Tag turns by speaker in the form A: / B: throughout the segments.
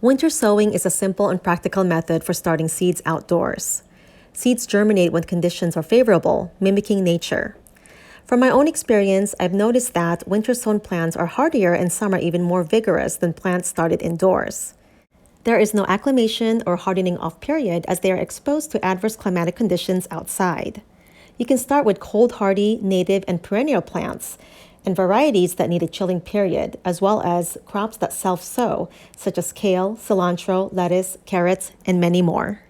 A: Winter sowing is a simple and practical method for starting seeds outdoors. Seeds germinate when conditions are favorable, mimicking nature. From my own experience, I've noticed that winter-sown plants are hardier and some are even more vigorous than plants started indoors. There is no acclimation or hardening off period as they are exposed to adverse climatic conditions outside. You can start with cold-hardy, native, and perennial plants, and varieties that need a chilling period, as well as crops that self-sow, such as kale, cilantro, lettuce, carrots, and many more.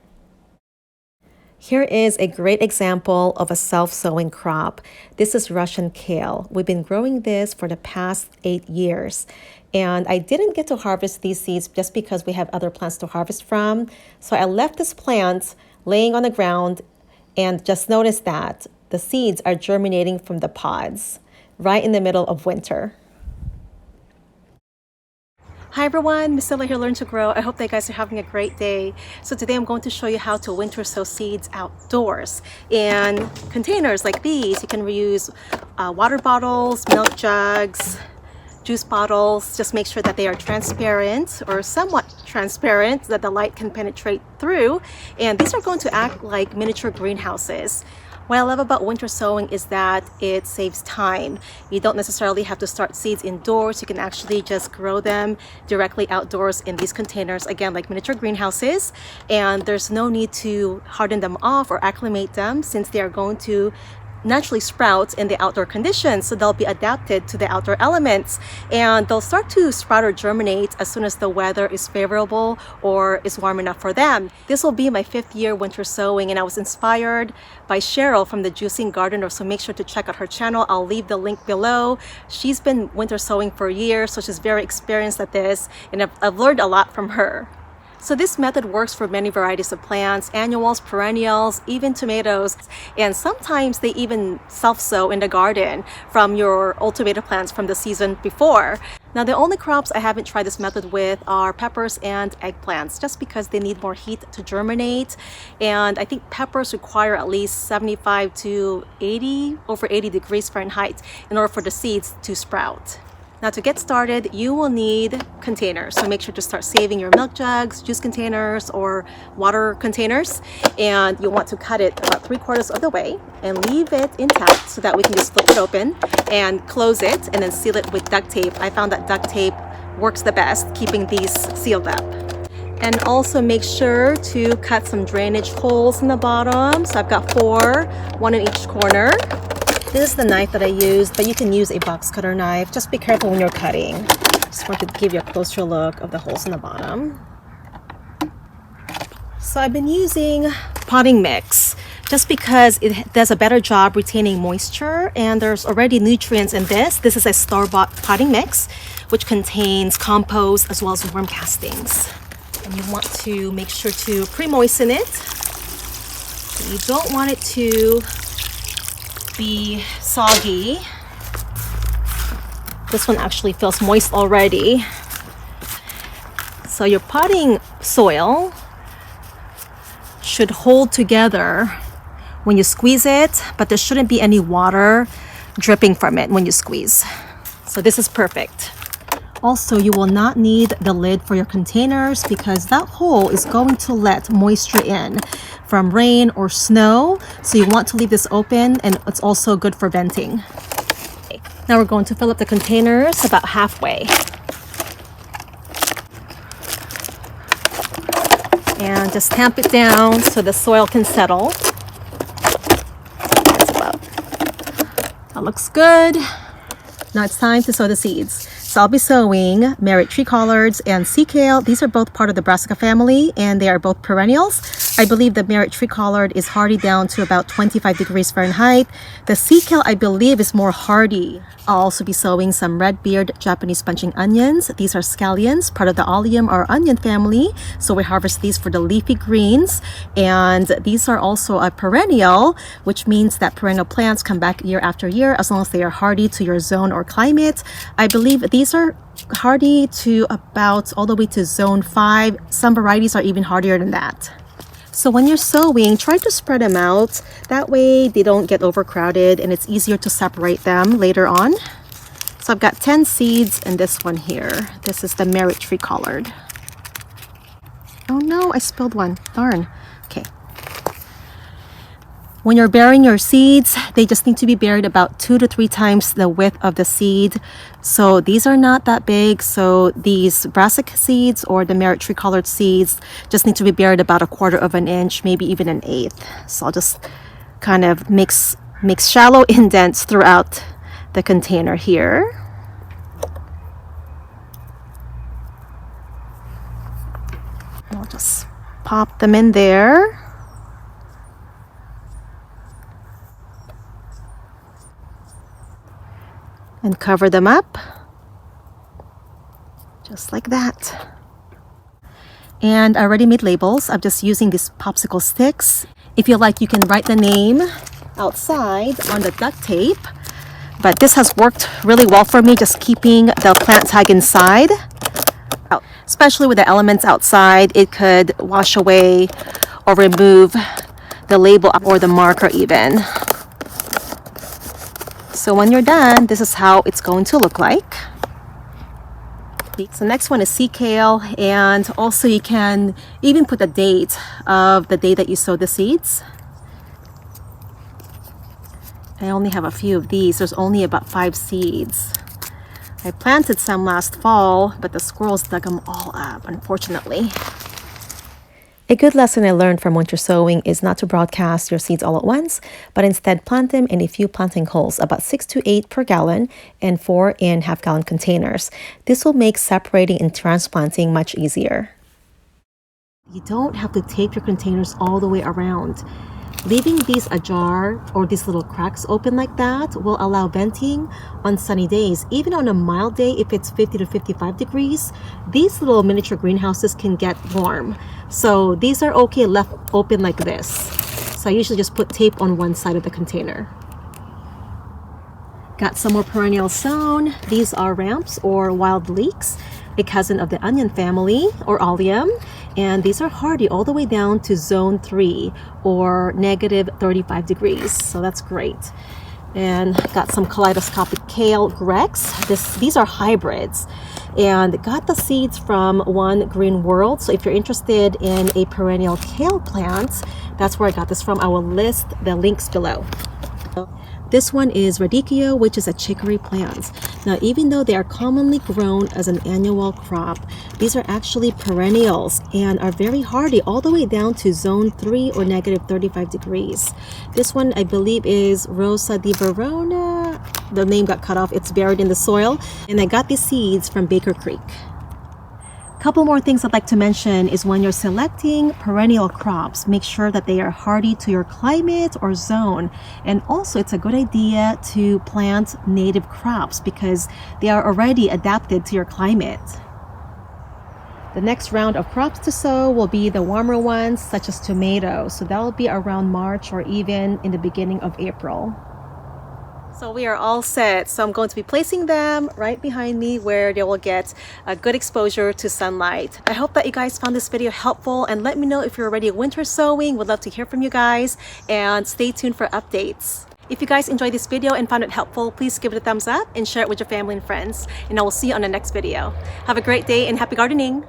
A: Here is a great example of a self-sowing crop. This is Russian kale. We've been growing this for the past 8 years. And I didn't get to harvest these seeds just because we have other plants to harvest from. So I left this plant laying on the ground and just noticed that the seeds are germinating from the pods right in the middle of winter. Hi everyone, Misilla here, Learn to Grow. I hope that you guys are having a great day. So today I'm going to show you how to winter sow seeds outdoors. In containers like these, you can reuse water bottles, milk jugs, juice bottles. Just make sure that they are transparent or somewhat transparent, that the light can penetrate through. And these are going to act like miniature greenhouses. What I love about winter sowing is that it saves time. You don't necessarily have to start seeds indoors. You can actually just grow them directly outdoors in these containers, again, like miniature greenhouses. And there's no need to harden them off or acclimate them since they are going to naturally sprout in the outdoor conditions, so they'll be adapted to the outdoor elements, and they'll start to sprout or germinate as soon as the weather is favorable or is warm enough for them. This will be my 5th year winter sowing, and I was inspired by Cheryl from the Juicing Gardener, so make sure to check out her channel. I'll leave the link below. She's been winter sowing for years, so she's very experienced at this, and I've learned a lot from her. So this method works for many varieties of plants, annuals, perennials, even tomatoes, and sometimes they even self-sow in the garden from your old tomato plants from the season before. Now the only crops I haven't tried this method with are peppers and eggplants, just because they need more heat to germinate, and I think peppers require at least 75 to 80, over 80 degrees Fahrenheit in order for the seeds to sprout. Now to get started, you will need containers. So make sure to start saving your milk jugs, juice containers, or water containers. And you'll want to cut it about 3/4 of the way and leave it intact so that we can just flip it open and close it and then seal it with duct tape. I found that duct tape works the best, keeping these sealed up. And also make sure to cut some drainage holes in the bottom. So I've got 4, 1 in each corner. This is the knife that I used, but you can use a box cutter knife. Just be careful when you're cutting. Just want to give you a closer look of the holes in the bottom. So I've been using potting mix just because it does a better job retaining moisture, and there's already nutrients in this. This is a store-bought potting mix, which contains compost as well as worm castings. And you want to make sure to pre-moisten it. You don't want it to be soggy. This one actually feels moist already. So your potting soil should hold together when you squeeze it, but there shouldn't be any water dripping from it when you squeeze. So this is perfect. Also, you will not need the lid for your containers because that hole is going to let moisture in from rain or snow. So you want to leave this open, and it's also good for venting. Okay. Now we're going to fill up the containers about halfway. And just tamp it down so the soil can settle. That's about. That looks good. Now it's time to sow the seeds. So I'll be sowing merit tree collards and sea kale. These are both part of the brassica family, and they are both perennials. I believe the merit tree collard is hardy down to about 25 degrees Fahrenheit. The sea kale, I believe, is more hardy. I'll also be sowing some red beard Japanese punching onions. These are scallions, part of the allium or onion family. So we harvest these for the leafy greens. And these are also a perennial, which means that perennial plants come back year after year as long as they are hardy to your zone or climate. I believe these are hardy to about all the way to zone 5. Some varieties are even hardier than that. So when you're sowing, try to spread them out. That way they don't get overcrowded and it's easier to separate them later on. So I've got 10 seeds in this one here. This is the merit tree collard. Oh no, I spilled one. Darn. Okay. When you're burying your seeds, they just need to be buried about 2 to 3 times the width of the seed. So these are not that big. So these brassica seeds or the merit tree colored seeds just need to be buried about 1/4 of an inch, maybe even 1/8. So I'll just kind of mix shallow indents throughout the container here. I'll just pop them in there. And cover them up just like that. And I already made labels. I'm just using these popsicle sticks. If you like, you can write the name outside on the duct tape, but this has worked really well for me, just keeping the plant tag inside. Especially with the elements outside, it could wash away or remove the label or the marker even. So when you're done, this is how it's going to look like. So next one is sea kale, and also you can even put the date of the day that you sowed the seeds. I only have a few of these. There's only about 5 seeds. I planted some last fall, but the squirrels dug them all up, unfortunately. A good lesson I learned from winter sowing is not to broadcast your seeds all at once, but instead plant them in a few planting holes, about 6 to 8 per gallon and 4 in half-gallon containers. This will make separating and transplanting much easier. You don't have to tape your containers all the way around. Leaving these ajar or these little cracks open like that will allow venting on sunny days. Even on a mild day, if it's 50 to 55 degrees, these little miniature greenhouses can get warm. So these are okay left open like this. So I usually just put tape on one side of the container. Got some more perennial sown. These are ramps or wild leeks, a cousin of the onion family or allium. And these are hardy all the way down to zone 3 or negative 35 degrees. So that's great. And got some kaleidoscopic kale Grex. These are hybrids. And got the seeds from One Green World. So if you're interested in a perennial kale plant, that's where I got this from. I will list the links below. This one is Radicchio, which is a chicory plant. Now, even though they are commonly grown as an annual crop, these are actually perennials and are very hardy all the way down to zone 3 or negative 35 degrees. This one, I believe, is Rosa di Verona. The name got cut off. It's buried in the soil. And I got these seeds from Baker Creek. Couple more things I'd like to mention is when you're selecting perennial crops, make sure that they are hardy to your climate or zone. And also it's a good idea to plant native crops because they are already adapted to your climate. The next round of crops to sow will be the warmer ones such as tomatoes. So that will be around March or even in the beginning of April. So we are all set. So I'm going to be placing them right behind me where they will get a good exposure to sunlight. I hope that you guys found this video helpful, and let me know if you're already winter sowing. Would love to hear from you guys, and stay tuned for updates. If you guys enjoyed this video and found it helpful, please give it a thumbs up and share it with your family and friends. And I will see you on the next video. Have a great day and happy gardening.